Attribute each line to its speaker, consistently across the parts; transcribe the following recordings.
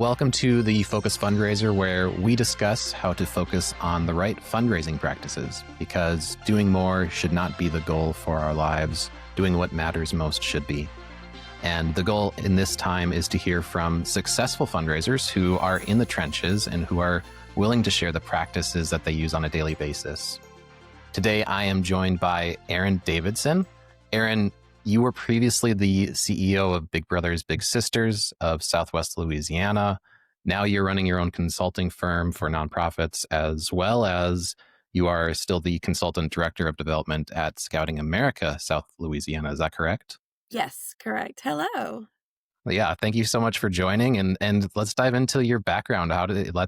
Speaker 1: Welcome to the Focused Fundraiser, where we discuss how to focus on the right fundraising practices, because doing more should not be the goal for our lives. Doing what matters most should be. And the goal in this time is to hear from successful fundraisers who are in the trenches and who are willing to share the practices that they use on a daily basis. Today, I am joined by Erin Davison. Erin, you were previously the CEO of Big Brothers Big Sisters of Southwest Louisiana. Now you're running your own consulting firm for nonprofits, as well as you are still the consultant director of development at Scouting America, South Louisiana. Is that correct?
Speaker 2: Yes, correct. Hello.
Speaker 1: Yeah, thank you so much for joining, and let's dive into your background.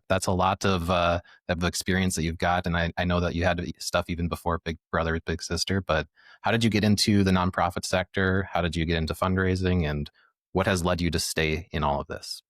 Speaker 1: That's a lot of experience that you've got, and I know that you had stuff even before Big Brother Big Sister. But how did you get into the nonprofit sector? How did you get into fundraising, and what has led you to stay in all of this?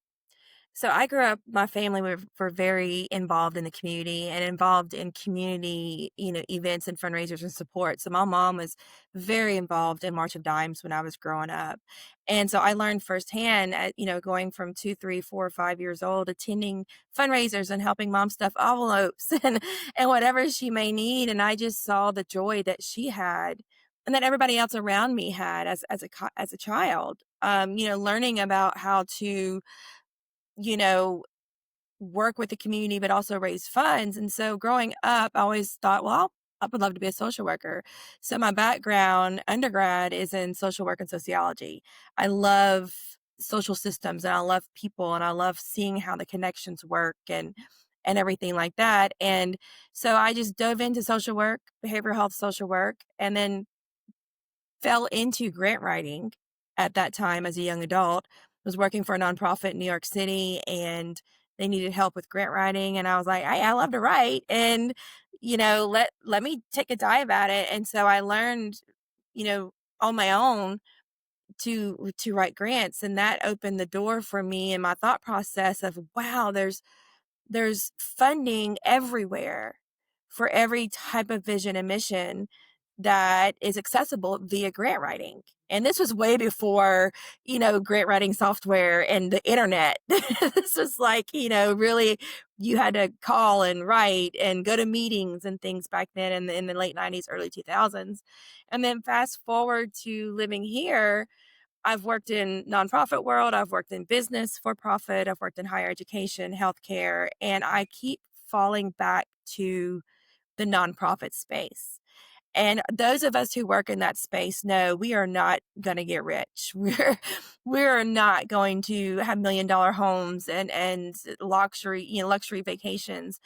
Speaker 2: So I grew up, my family were very involved in the community and involved in community, events and fundraisers and support. So my mom was very involved in March of Dimes when I was growing up. And so I learned firsthand at, going from 2, 3, 4, 5 years old, attending fundraisers and helping mom stuff envelopes and whatever she may need. And I just saw the joy that she had and that everybody else around me had as a child. Learning about how to you know, work with the community, but also raise funds. And so growing up, I always thought, well, I would love to be a social worker. So my background, undergrad, is in social work and sociology. I love social systems and I love people and I love seeing how the connections work and everything like that. And so I just dove into social work, behavioral health social work, and then fell into grant writing at that time as a young adult. Was working for a nonprofit in New York City and they needed help with grant writing. And I was like, I love to write. And, let me take a dive at it. And so I learned, you know, on my own to write grants. And that opened the door for me and my thought process of, wow, there's funding everywhere for every type of vision and mission that is accessible via grant writing. And this was way before, grant writing software and the internet. This was like, really you had to call and write and go to meetings and things back then in the late 90s, early 2000s. And then fast forward to living here, I've worked in nonprofit world, I've worked in business for profit, I've worked in higher education, healthcare, and I keep falling back to the nonprofit space. And those of us who work in that space know we are not going to get rich. We're not going to have $1 million homes and luxury vacations.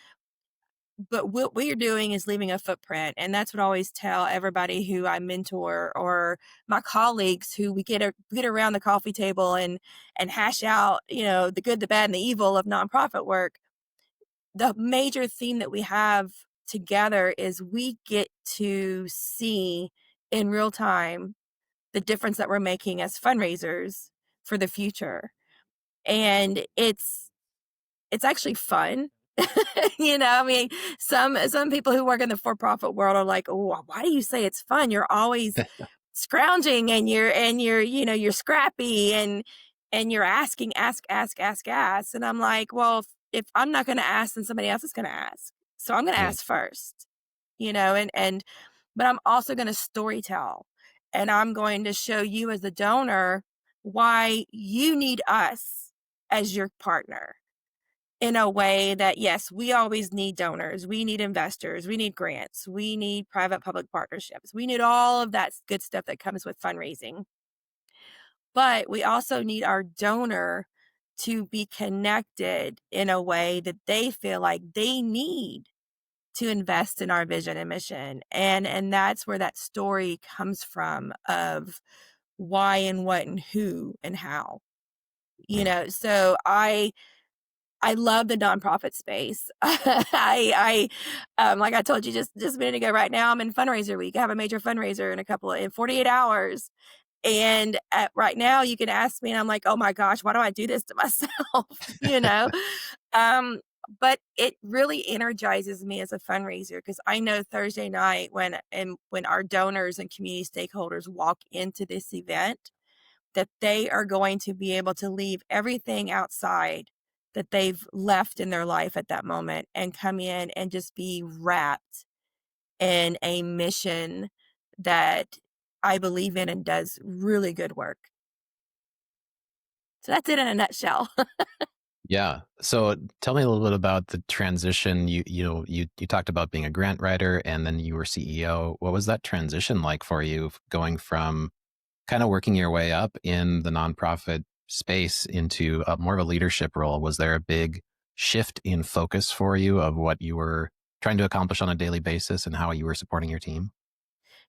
Speaker 2: But what we are doing is leaving a footprint. And that's what I always tell everybody who I mentor or my colleagues who we get around the coffee table and hash out, the good, the bad, and the evil of nonprofit work. The major theme that we have together is we get to see in real time the difference that we're making as fundraisers for the future. And it's actually fun. I mean, some people who work in the for-profit world are like, "Oh, why do you say it's fun? You're always scrounging and you're scrappy and you're asking, ask." And I'm like, "Well, if I'm not going to ask, then somebody else is going to ask. So I'm going to
Speaker 1: Yeah.
Speaker 2: ask first." And but I'm also going to story tell and I'm going to show you as the donor why you need us as your partner in a way that, yes, we always need donors, we need investors, we need grants, we need private public partnerships, we need all of that good stuff that comes with fundraising. But we also need our donor to be connected in a way that they feel like they need to invest in our vision and mission. And that's where that story comes from of why and what and who and how. So I love the nonprofit space. Like I told you just a minute ago, right now I'm in fundraiser week. I have a major fundraiser in 48 hours. And right now you can ask me and I'm like, oh my gosh, why do I do this to myself? you know? Um, but it really energizes me as a fundraiser because I know Thursday night when our donors and community stakeholders walk into this event, that they are going to be able to leave everything outside that they've left in their life at that moment and come in and just be wrapped in a mission that I believe in and does really good work. So that's it in a nutshell.
Speaker 1: Yeah. So tell me a little bit about the transition. You talked about being a grant writer and then you were CEO. What was that transition like for you, going from kind of working your way up in the nonprofit space into more of a leadership role? Was there a big shift in focus for you of what you were trying to accomplish on a daily basis and how you were supporting your team?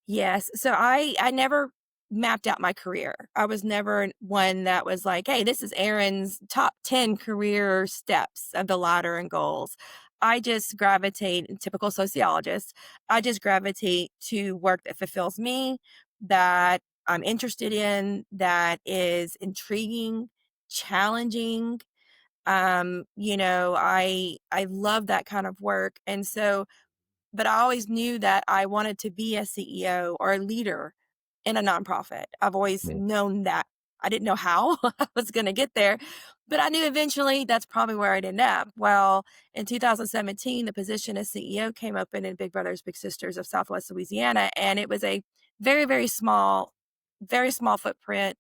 Speaker 2: Yes. So I never mapped out my career. I was never one that was like, "Hey, this is Erin's top 10 career steps of the ladder and goals." I just gravitate, typical sociologist, I just gravitate to work that fulfills me, that I'm interested in, that is intriguing, challenging. I love that kind of work. And so but I always knew that I wanted to be a CEO or a leader in a nonprofit. I've always
Speaker 1: Mm.
Speaker 2: known that. I didn't know how I was going to get there, but I knew eventually that's probably where I'd end up. Well, in 2017, the position as CEO came open in Big Brothers Big Sisters of Southwest Louisiana, and it was a very, very small footprint,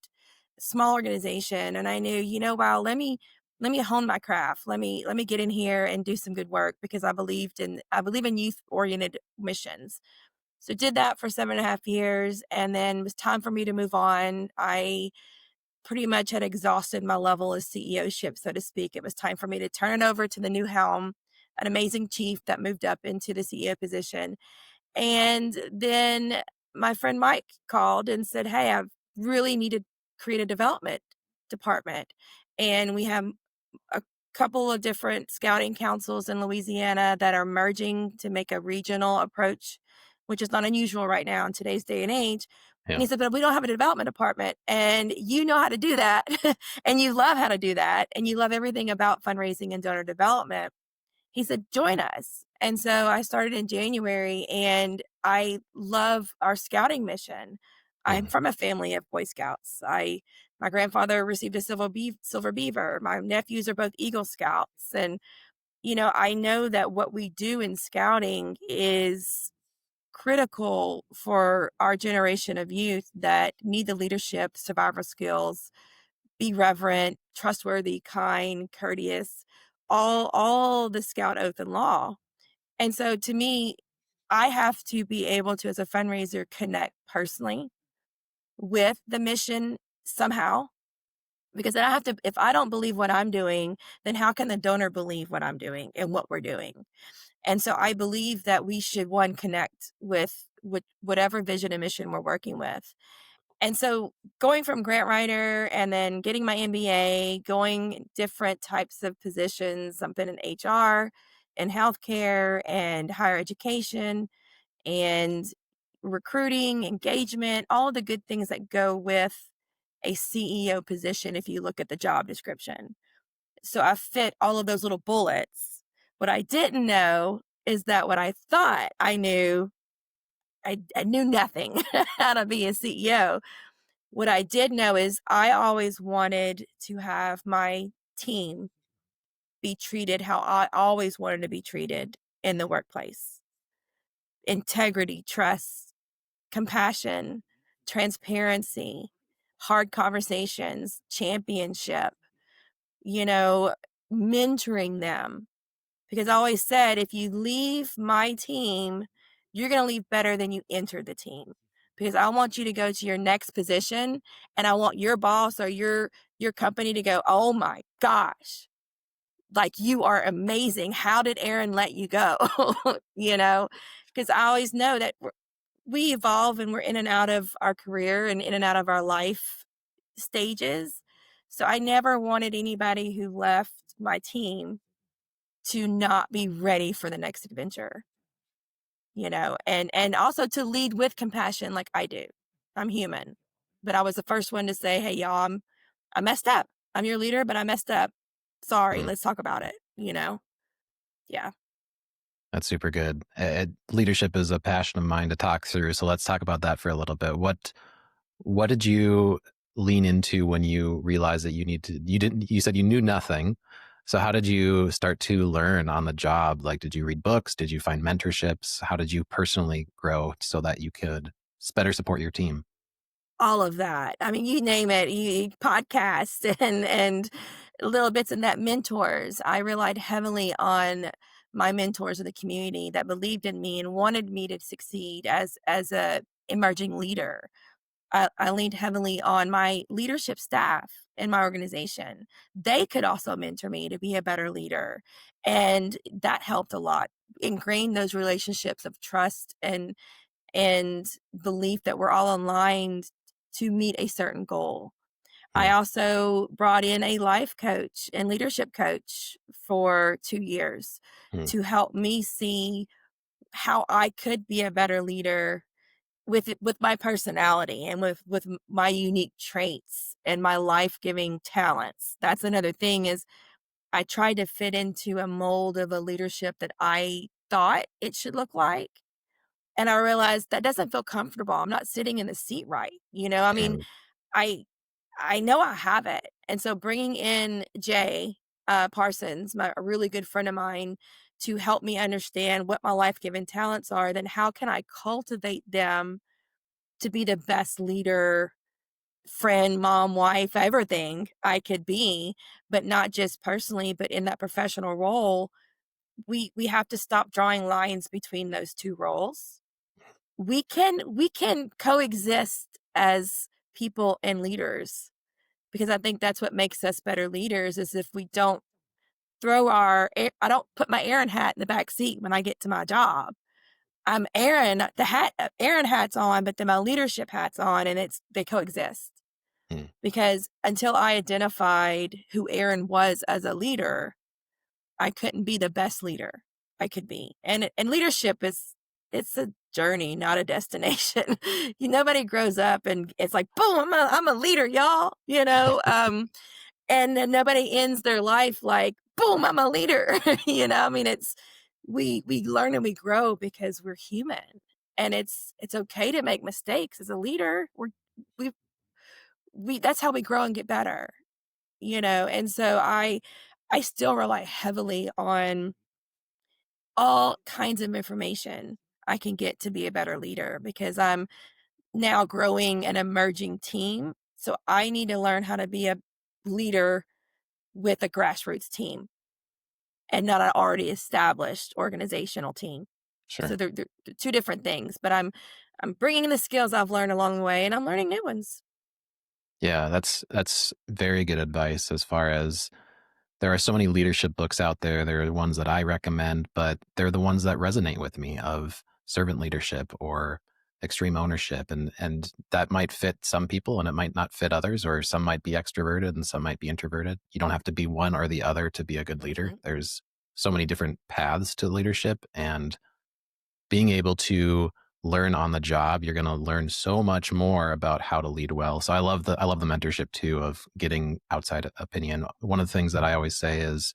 Speaker 2: small organization. And I knew, wow, let me hone my craft. Let me get in here and do some good work because I believe in youth oriented missions. So did that for 7.5 years, and then it was time for me to move on. I pretty much had exhausted my level of CEO ship, so to speak. It was time for me to turn it over to the new helm, an amazing chief that moved up into the CEO position. And then my friend Mike called and said, "Hey, I really need to create a development department. And we have a couple of different scouting councils in Louisiana that are merging to make a regional approach, which is not unusual right now in today's day and age." And
Speaker 1: Yeah.
Speaker 2: he said, "But we don't have a development department. And you know how to do that. And you love how to do that. And you love everything about fundraising and donor development." He said, "Join us." And so I started in January, and I love our scouting mission. I'm
Speaker 1: Mm.
Speaker 2: from a family of Boy Scouts. My grandfather received a silver beaver. My nephews are both Eagle Scouts. And, I know that what we do in scouting is critical for our generation of youth that need the leadership, survival skills, be reverent, trustworthy, kind, courteous, all the scout oath and law. And so to me, I have to be able to, as a fundraiser, connect personally with the mission somehow. Because then I have to, if I don't believe what I'm doing, then how can the donor believe what I'm doing and what we're doing? And so I believe that we should, one, connect with whatever vision and mission we're working with. And so going from grant writer and then getting my MBA, going different types of positions, I've been in HR and healthcare and higher education and recruiting, engagement, all of the good things that go with a CEO position if you look at the job description. So I fit all of those little bullets. What I didn't know is that what I thought I knew, I knew nothing how to be a CEO. What I did know is I always wanted to have my team be treated how I always wanted to be treated in the workplace: integrity, trust, compassion, transparency, hard conversations, championship, you know, mentoring them. Because I always said, if you leave my team, you're going to leave better than you entered the team. Because I want you to go to your next position, and I want your boss or your company to go, "Oh my gosh, like you are amazing. How did Erin let you go?" you know, because I always know that we evolve and we're in and out of our career and in and out of our life stages. So I never wanted anybody who left my team to not be ready for the next adventure, and also to lead with compassion like I do. I'm human. But I was the first one to say, "Hey y'all, I messed up. I'm your leader, but I messed up. Sorry,
Speaker 1: Mm.
Speaker 2: let's talk about it." Yeah.
Speaker 1: That's super good. Leadership is a passion of mine to talk through. So let's talk about that for a little bit. What did you lean into when you realized that you said you knew nothing. So how did you start to learn on the job? Like, did you read books? Did you find mentorships? How did you personally grow so that you could better support your team?
Speaker 2: All of that. I mean, you name it, podcasts and little bits and that mentors. I relied heavily on my mentors of the community that believed in me and wanted me to succeed as a emerging leader. I leaned heavily on my leadership staff in my organization. They could also mentor me to be a better leader, and that helped a lot. Ingrain those relationships of trust and belief that we're all aligned to meet a certain goal. I
Speaker 1: Hmm,
Speaker 2: also brought in a life coach and leadership coach for 2 years
Speaker 1: hmm,
Speaker 2: to help me see how I could be a better leader with my personality and with my unique traits and my life-giving talents. That's another thing is I tried to fit into a mold of a leadership that I thought it should look like, and I realized that doesn't feel comfortable. I'm not sitting in the seat right, you know? I mean,
Speaker 1: hmm,
Speaker 2: I I know I have it, and so bringing in Jay, Parsons, a really good friend of mine, to help me understand what my life-given talents are, then how can I cultivate them to be the best leader, friend, mom, wife, everything I could be, but not just personally, but in that professional role. We have to stop drawing lines between those 2 roles. We can coexist as people and leaders because I think that's what makes us better leaders is if we don't I don't put my Erin hat in the back seat when I get to my job. I'm Erin, the hat Erin hat's on, but then my leadership hat's on and they coexist.
Speaker 1: hmm.
Speaker 2: Because until I identified who Erin was as a leader, I couldn't be the best leader I could be. And leadership is it's a journey, not a destination. Nobody grows up and it's like, boom, I'm a leader, y'all. And then nobody ends their life like, boom, I'm a leader. I mean, we learn and we grow because we're human, and it's okay to make mistakes. As a leader, we we that's how we grow and get better. And so I still rely heavily on all kinds of information I can get to be a better leader because I'm now growing an emerging team. So I need to learn how to be a leader with a grassroots team and not an already established organizational team. So
Speaker 1: Sure.
Speaker 2: they're two different things, but I'm bringing in the skills I've learned along the way and I'm learning new ones.
Speaker 1: Yeah, that's very good advice as far as there are so many leadership books out there. There are the ones that I recommend, but they're the ones that resonate with me of servant leadership or extreme ownership. And that might fit some people and it might not fit others, or some might be extroverted and some might be introverted. You don't have to be one or the other to be a good leader.
Speaker 2: Mhm.
Speaker 1: There's so many different paths to leadership, and being able to learn on the job, you're going to learn so much more about how to lead well. So I love the mentorship too of getting outside opinion. One of the things that I always say is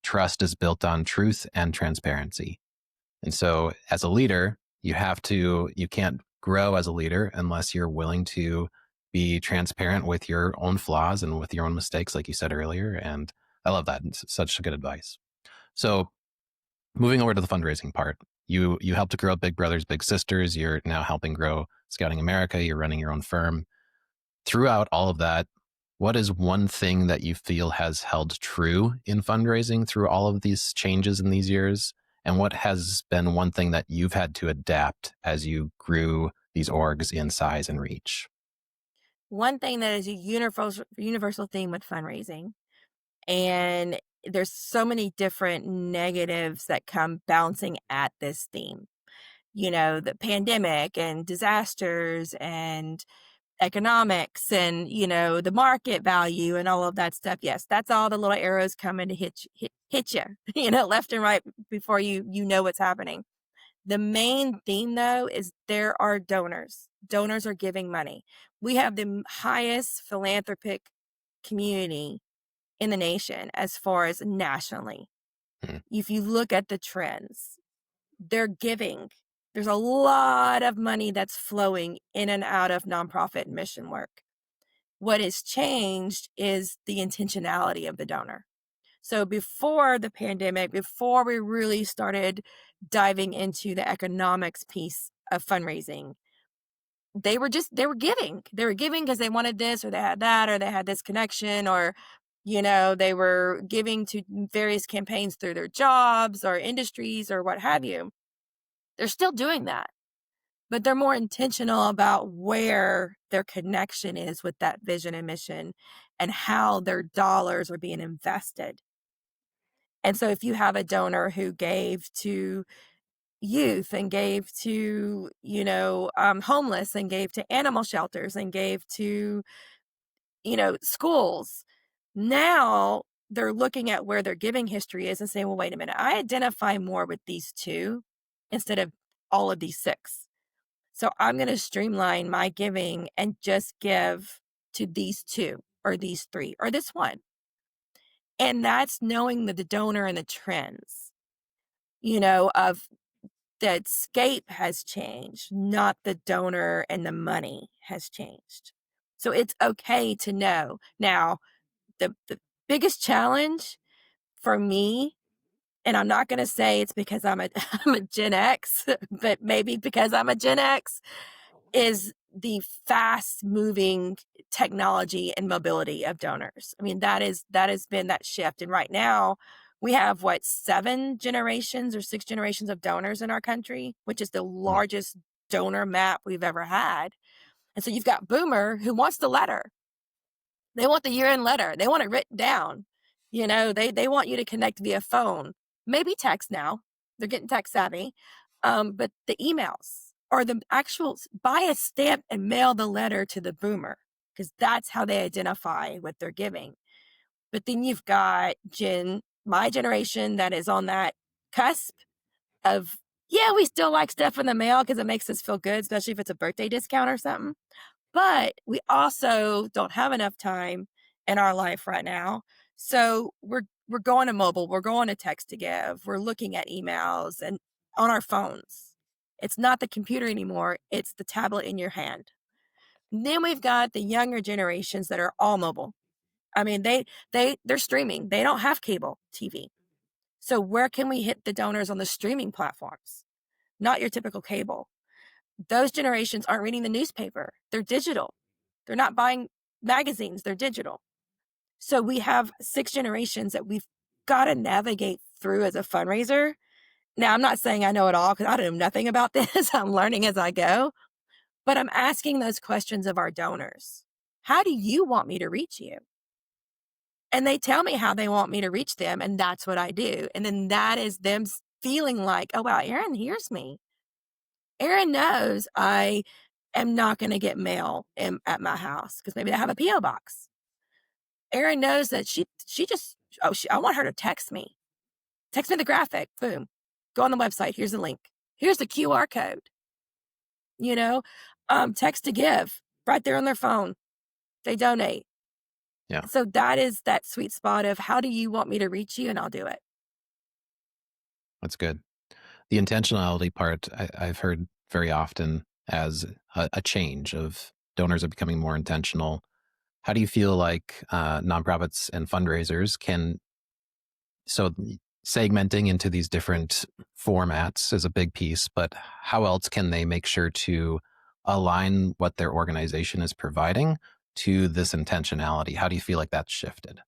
Speaker 1: trust is built on truth and transparency. And so as a leader, you can't grow as a leader unless you're willing to be transparent with your own flaws and with your own mistakes, like you said earlier. And I love that. It's such good advice. So moving over to the fundraising part, you helped to grow Big Brothers Big Sisters. You're now helping grow Scouting America. You're running your own firm. Throughout all of that, what is one thing that you feel has held true in fundraising through all of these changes in these years? And what has been one thing that you've had to adapt as you grew these orgs in size and reach?
Speaker 2: One thing that is a universal theme with fundraising, and there's so many different negatives that come bouncing at this theme. The pandemic and disasters and economics and, the market value and all of that stuff. Yes, that's all the little arrows coming to hit you, left and right before you know what's happening. The main theme though is there are donors. Donors are giving money. We have the highest philanthropic community in the nation as far as nationally.
Speaker 1: Hmm,
Speaker 2: If you look at the trends, they're giving. There's a lot of money that's flowing in and out of nonprofit and mission work. What has changed is the intentionality of the donor. So before the pandemic, before we really started diving into the economics piece of fundraising, they were giving. They were giving because they wanted this or they had that or they had this connection or they were giving to various campaigns through their jobs or industries or what have you. They're still doing that, but they're more intentional about where their connection is with that vision and mission and how their dollars are being invested. And so if you have a donor who gave to youth and gave to, homeless and gave to animal shelters and gave to, schools, now they're looking at where their giving history is and saying, well, wait a minute, I identify more with these two instead of all of these six. So I'm going to streamline my giving and just give to these two or these three or this one. And that's knowing the donor and the trends, of the scape has changed, not the donor and the money has changed. So it's okay to know. Now, the biggest challenge for me, and I'm not going to say it's because I'm a Gen X, but maybe because I'm a Gen X, is the fast moving technology and mobility of donors. I mean, that has been that shift. And right now we have what, 7 generations or 6 generations of donors in our country, which is the
Speaker 1: Mm.
Speaker 2: largest donor map we've ever had. And so you've got boomer who wants the letter. They want the year-end letter. They want it written down. They want you to connect via phone, maybe text now. They're getting tech savvy. But the emails or the actual buy a stamp and mail the letter to the boomer because that's how they identify what they're giving. But then you've got my generation that is on that cusp of, yeah, we still like stuff in the mail because it makes us feel good, especially if it's a birthday discount or something. But we also don't have enough time in our life right now. So we're going to mobile, we're going to text to give, we're looking at emails and on our phones. It's not the computer anymore, it's the tablet in your hand. Then we've got the younger generations that are all mobile. I mean, they're streaming. They don't have cable TV. So where can we hit the donors on the streaming platforms? Not your typical cable. Those generations aren't reading the newspaper. They're digital. They're not buying magazines. They're digital. So we have 6 generations that we've got to navigate through as a fundraiser. Now, I'm not saying I know it all because I know nothing about this. I'm learning as I go, but I'm asking those questions of our donors. How do you want me to reach you? And they tell me how they want me to reach them. And that's what I do. And then that is them feeling like, oh, wow, Erin hears me. Erin knows I am not going to get mail at my house because maybe I have a P.O. box. Erin knows that I want her to text me. Text me the graphic. Boom. Go on the website. Here's the link. Here's the QR code. You know, text to give right there on their phone. They donate.
Speaker 1: Yeah,
Speaker 2: So that is that sweet spot of how do you want me to reach you? And I'll do it.
Speaker 1: that's good. The intentionality part I've heard very often as a change of donors are becoming more intentional. How do you feel like nonprofits and fundraisers can, so segmenting into these different formats is a big piece, but how else can they make sure to align what their organization is providing to this intentionality? How do you feel like that's shifted?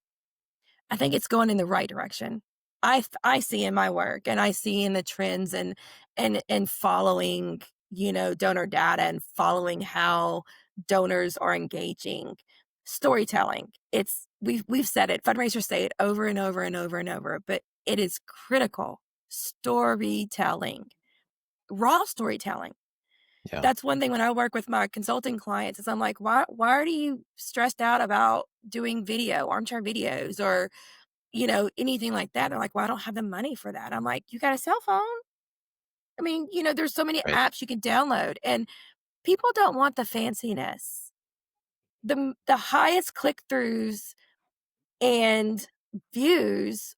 Speaker 2: I think it's going in the right direction. I see in my work and I see in the trends and following, donor data and following how donors are engaging. Storytelling. We've said it, fundraisers say it over and over and over and over, but it is critical. Storytelling. Raw storytelling.
Speaker 1: Yeah,
Speaker 2: That's one thing when I work with my consulting clients is I'm like, why are you stressed out about doing video, armchair videos or anything like that. They're like, well, I don't have the money for that. I'm like, you got a cell phone? I mean, there's so many
Speaker 1: right.
Speaker 2: apps you can download and people don't want the fanciness. The highest click-throughs and views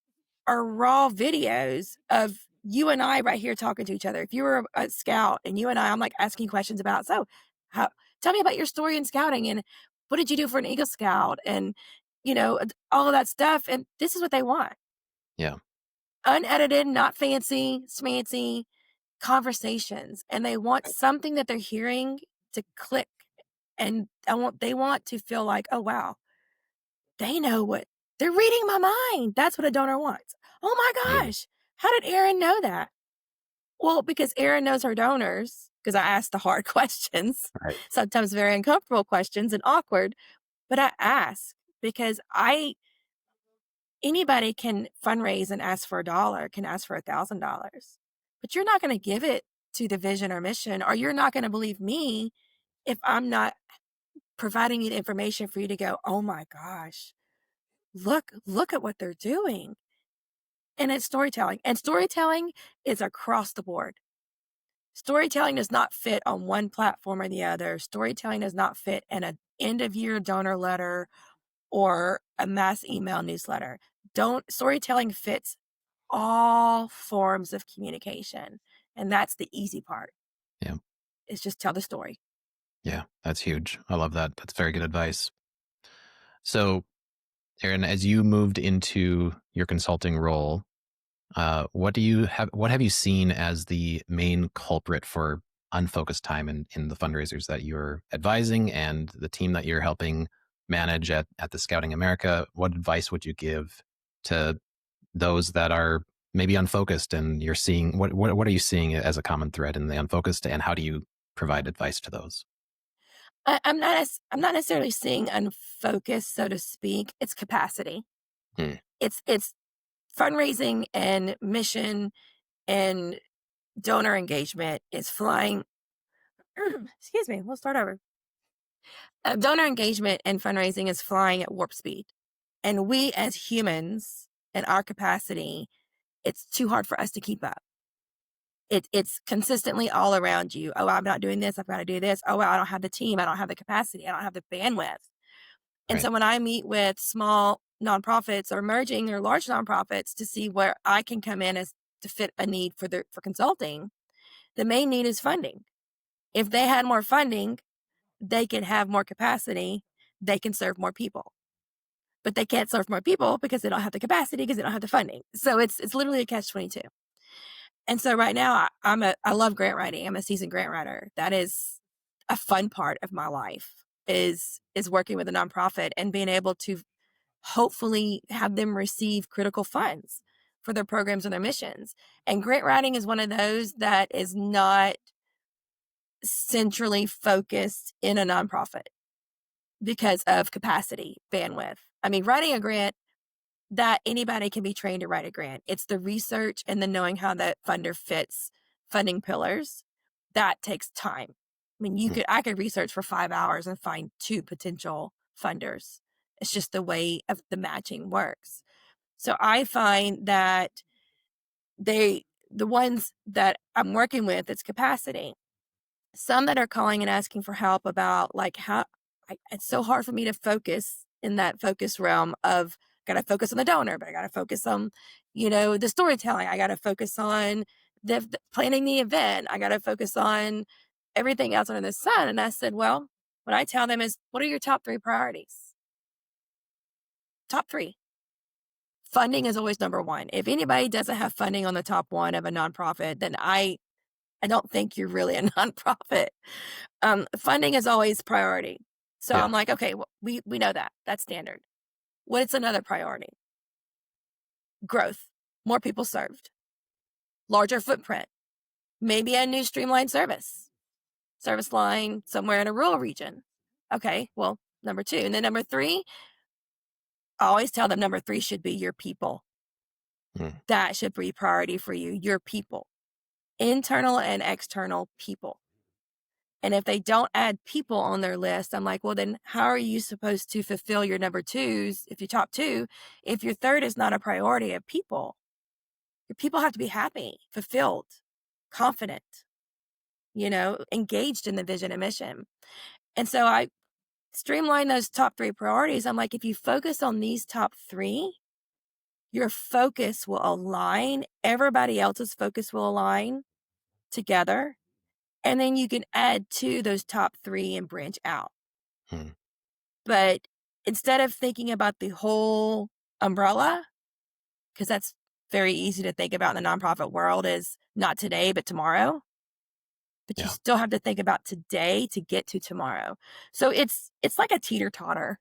Speaker 2: are raw videos of you and I right here talking to each other. If you were a scout and you and I'm like asking questions about, so how, tell me about your story in scouting and what did you do for an Eagle Scout and, all of that stuff. And this is what they want.
Speaker 1: Yeah.
Speaker 2: Unedited, not fancy, smancy conversations. And they want something that they're hearing to click. And they want to feel like, oh, wow, they know what they're reading my mind. That's what a donor wants. Oh my
Speaker 1: Yeah.
Speaker 2: gosh. How did Erin know that? Well, because Erin knows her donors, because I ask the hard questions,
Speaker 1: Right.
Speaker 2: sometimes very uncomfortable questions and awkward, but I ask because anybody can fundraise and ask for $1, can ask for $1,000, but you're not going to give it to the vision or mission, or you're not going to believe me if I'm not providing you the information for you to go, oh my gosh, look at what they're doing. And it's storytelling. And storytelling is across the board. Storytelling does not fit on one platform or the other. Storytelling does not fit in an end of year donor letter or a mass email newsletter. Don't Storytelling fits all forms of communication. And that's the easy part.
Speaker 1: Yeah.
Speaker 2: Is just tell the story.
Speaker 1: Yeah. That's huge. I love that. That's very good advice. So, Erin, as you moved into your consulting role, what have you seen as the main culprit for unfocused time in the fundraisers that you're advising and the team that you're helping manage at the Scouting America? What advice would you give to those that are maybe unfocused, and you're seeing what are you seeing as a common thread in the unfocused, and how do you provide advice to those?
Speaker 2: I'm not necessarily seeing unfocused, so to speak. It's capacity.
Speaker 1: Hmm.
Speaker 2: It's fundraising and mission and donor engagement is flying. Excuse me. We'll start over. Donor engagement and fundraising is flying at warp speed, and we as humans and our capacity, it's too hard for us to keep up. It's consistently all around you. Oh, I'm not doing this. I've got to do this. Oh, well, I don't have the team. I don't have the capacity. I don't have the bandwidth. And
Speaker 1: Right.
Speaker 2: so when I meet with small nonprofits or emerging or large nonprofits to see where I can come in as to fit a need for consulting, the main need is funding. If they had more funding, they can have more capacity. They can serve more people. But they can't serve more people because they don't have the capacity because they don't have the funding. So it's literally a catch 22. And so right now I love grant writing. I'm a seasoned grant writer. That is a fun part of my life is working with a nonprofit and being able to hopefully have them receive critical funds for their programs and their missions. And grant writing is one of those that is not centrally focused in a nonprofit because of capacity, bandwidth. I mean, writing a grant, that anybody can be trained to write a grant. It's the research and the knowing how that funder fits funding pillars. That takes time. I mean,
Speaker 1: Hmm.
Speaker 2: I could research for 5 hours and find two potential funders. It's just the way of the matching works. So I find that the ones that I'm working with, it's capacity. Some that are calling and asking for help about like it's so hard for me to focus in that focus realm of got to focus on the donor, but I got to focus on, the storytelling. I got to focus on the planning the event. I got to focus on everything else under the sun. And I said, well, what I tell them is, what are your top three priorities? Top three. Funding is always number one. If anybody doesn't have funding on the top one of a nonprofit, then I don't think you're really a nonprofit. Funding is always priority. So
Speaker 1: Yeah.
Speaker 2: I'm like, okay, well, we know that. That's standard. What's another priority? Growth, more people served, larger footprint, maybe a new streamlined service line somewhere in a rural region. Okay, well, number two. And then number three, I always tell them number three should be your people.
Speaker 1: Hmm.
Speaker 2: That should be priority for you, your people, internal and external people. And if they don't add people on their list, I'm like, well, then how are you supposed to fulfill your number twos if you top two, if your third is not a priority of people? Your people have to be happy, fulfilled, confident, engaged in the vision and mission. And so I streamline those top three priorities. I'm like, if you focus on these top three, your focus will align, everybody else's focus will align together. And then you can add to those top three and branch out.
Speaker 1: Hmm.
Speaker 2: But instead of thinking about the whole umbrella, because that's very easy to think about in the nonprofit world is not today, but tomorrow. But you
Speaker 1: Yeah.
Speaker 2: still have to think about today to get to tomorrow. So it's like a teeter-totter.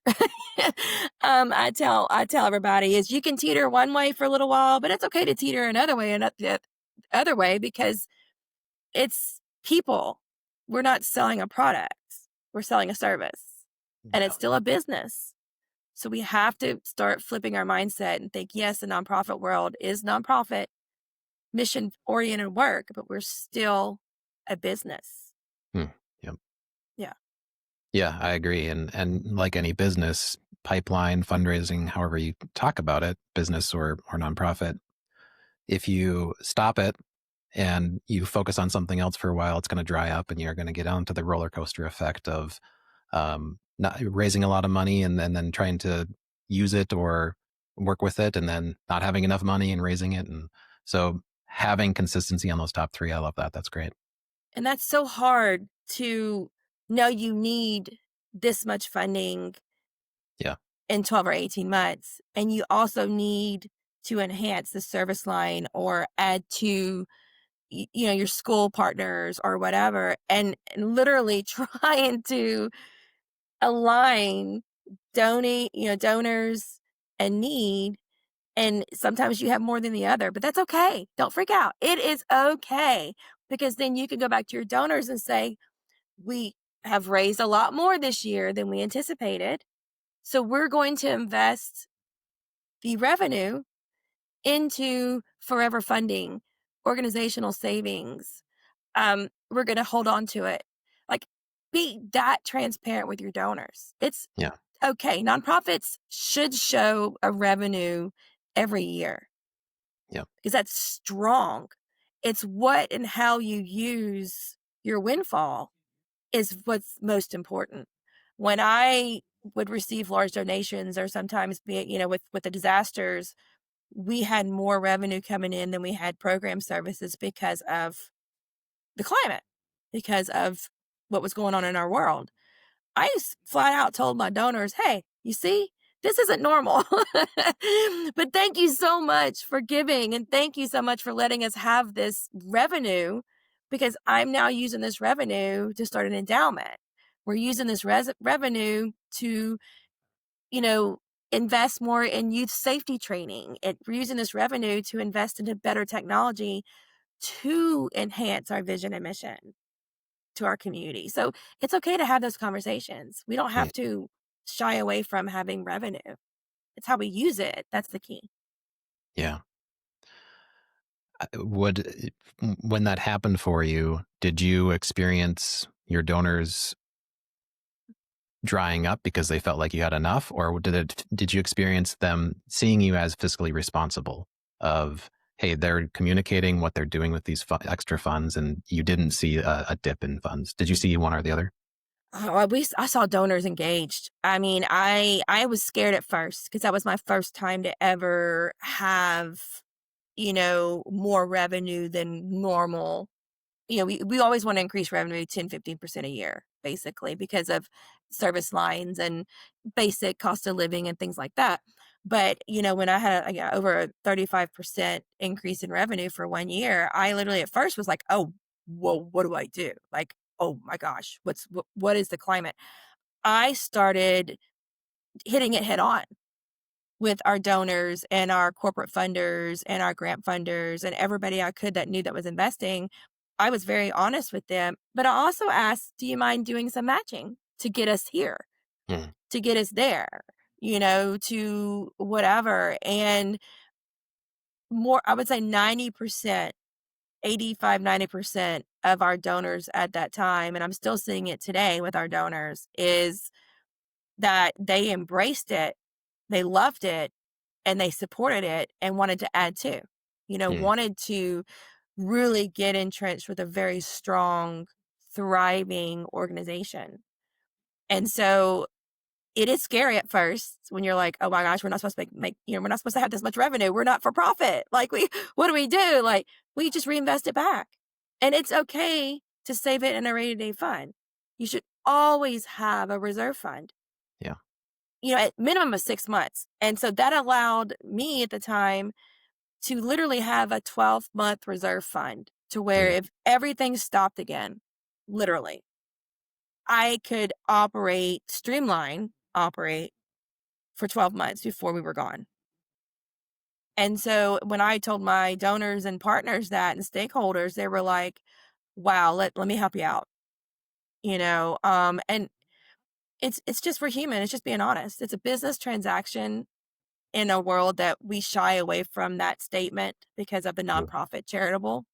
Speaker 2: I tell everybody is you can teeter one way for a little while, but it's okay to teeter another way and the other way because it's people. We're not selling a product. We're selling a service. And
Speaker 1: Yeah.
Speaker 2: it's still a business. So we have to start flipping our mindset and think, yes, the nonprofit world is nonprofit, mission oriented work, but we're still a business.
Speaker 1: Hmm. Yep.
Speaker 2: Yeah.
Speaker 1: Yeah, I agree. And like any business, pipeline, fundraising, however you talk about it, business or nonprofit, if you stop it and you focus on something else for a while, it's going to dry up and you're going to get onto the roller coaster effect of not raising a lot of money and then trying to use it or work with it and then not having enough money and raising it. And so having consistency on those top three, I love that. That's great.
Speaker 2: And that's so hard to know you need this much funding
Speaker 1: Yeah.
Speaker 2: in 12 or 18 months. And you also need to enhance the service line or add to your school partners or whatever and literally trying to align donors and need. And sometimes you have more than the other, but that's okay. Don't freak out. It is okay because then you can go back to your donors and say, we have raised a lot more this year than we anticipated. So we're going to invest the revenue into forever funding, organizational savings. We're going to hold on to it. Like, be that transparent with your donors. It's
Speaker 1: Yeah.
Speaker 2: okay. Nonprofits should show a revenue every year
Speaker 1: Yeah.
Speaker 2: because that's strong. It's what and how you use your windfall is what's most important. When I would receive large donations or sometimes be it, with the disasters, we had more revenue coming in than we had program services because of the climate, because of what was going on in our world. I just flat out told my donors, hey, you see, this isn't normal. But thank you so much for giving. And thank you so much for letting us have this revenue because I'm now using this revenue to start an endowment. We're using this revenue to, you know, invest more in youth safety training. We're using this revenue to invest into better technology to enhance our vision and mission to our community. So it's okay to have those conversations. We don't
Speaker 1: Mm.
Speaker 2: have to shy away from having revenue. It's how we use it. That's the key.
Speaker 1: Yeah. When that happened for you, did you experience your donors drying up because they felt like you had enough, or did you experience them seeing you as fiscally responsible of, hey, they're communicating what they're doing with these extra funds and you didn't see a dip in funds? Did you see one or the other?
Speaker 2: Oh, I saw donors engaged. I mean, I was scared at first because that was my first time to ever have, more revenue than normal. We always want to increase revenue 10-15% a year, basically, because of service lines and basic cost of living and things like that. But, when I had over a 35% increase in revenue for 1 year, I literally at first was like, oh, whoa, what do I do? Like, oh my gosh, what is the climate? I started hitting it head on with our donors and our corporate funders and our grant funders and everybody I could that knew that was investing. I was very honest with them, but I also asked, do you mind doing some matching to get us here,
Speaker 1: Mm.
Speaker 2: to get us there, to whatever. And more, I would say 90%, 85, 90% of our donors at that time, and I'm still seeing it today with our donors, is that they embraced it, they loved it, and they supported it and wanted to add to,
Speaker 1: Mm.
Speaker 2: wanted to really get entrenched with a very strong, thriving organization. And so it is scary at first when you're like, oh my gosh, we're not supposed to we're not supposed to have this much revenue. We're not for profit. Like, what do we do? Like, we just reinvest it back. And it's okay to save it in a rainy day fund. You should always have a reserve fund,
Speaker 1: Yeah.
Speaker 2: at minimum of 6 months. And so that allowed me at the time to literally have a 12-month reserve fund to where
Speaker 1: Yeah.
Speaker 2: if everything stopped again, literally, I could operate for 12 months before we were gone. And so when I told my donors and partners that and stakeholders, they were like, wow, let me help you out. And it's just we're human. It's just being honest. It's a business transaction in a world that we shy away from that statement because of the
Speaker 1: Yeah.
Speaker 2: nonprofit charitable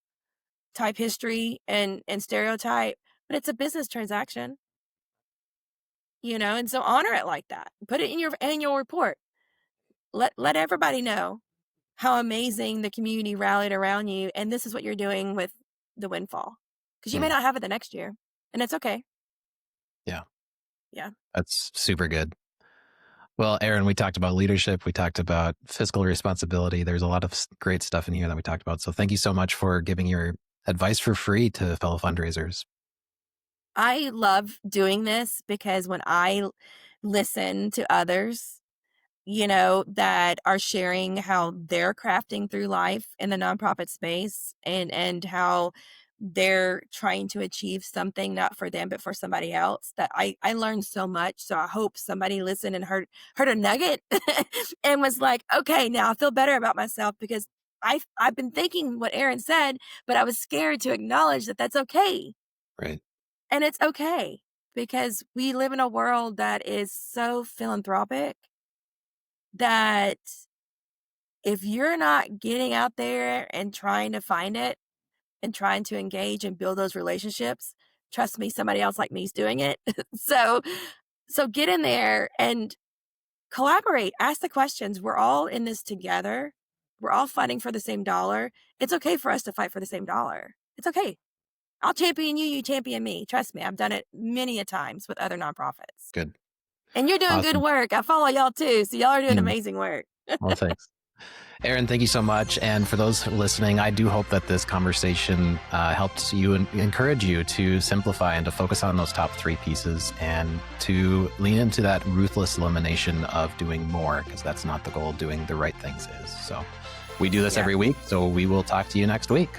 Speaker 2: type history and stereotype, but it's a business transaction, and so honor it like that. Put it in your annual report. Let everybody know how amazing the community rallied around you, and this is what you're doing with the windfall. Because you may
Speaker 1: Mm.
Speaker 2: not have it the next year, and it's okay.
Speaker 1: Yeah.
Speaker 2: Yeah.
Speaker 1: That's super good. Well, Erin, we talked about leadership. We talked about fiscal responsibility. There's a lot of great stuff in here that we talked about. So thank you so much for giving your advice for free to fellow fundraisers.
Speaker 2: I love doing this because when I listen to others, that are sharing how they're crafting through life in the nonprofit space and how they're trying to achieve something not for them but for somebody else, that I learned so much. So I hope somebody listened and heard a nugget and was like, okay, now I feel better about myself because I've been thinking what Erin said, but I was scared to acknowledge that that's okay.
Speaker 1: Right.
Speaker 2: And it's okay because we live in a world that is so philanthropic that if you're not getting out there and trying to find it and trying to engage and build those relationships, trust me, somebody else like me is doing it. so so get in there and collaborate, ask the questions. We're all in this together. We're all fighting for the same dollar. It's okay for us to fight for the same dollar. It's okay. I'll champion you, you champion me. Trust me, I've done it many a times with other nonprofits.
Speaker 1: Good.
Speaker 2: And you're doing good
Speaker 1: Awesome.
Speaker 2: work. I follow y'all too. So y'all are doing
Speaker 1: Mm.
Speaker 2: amazing work.
Speaker 1: Well, thanks. Erin, thank you so much. And for those listening, I do hope that this conversation helps you and encourage you to simplify and to focus on those top three pieces and to lean into that ruthless elimination of doing more, because that's not the goal. Doing the right things is. So we do this
Speaker 2: Yeah.
Speaker 1: every week. So we will talk to you next week.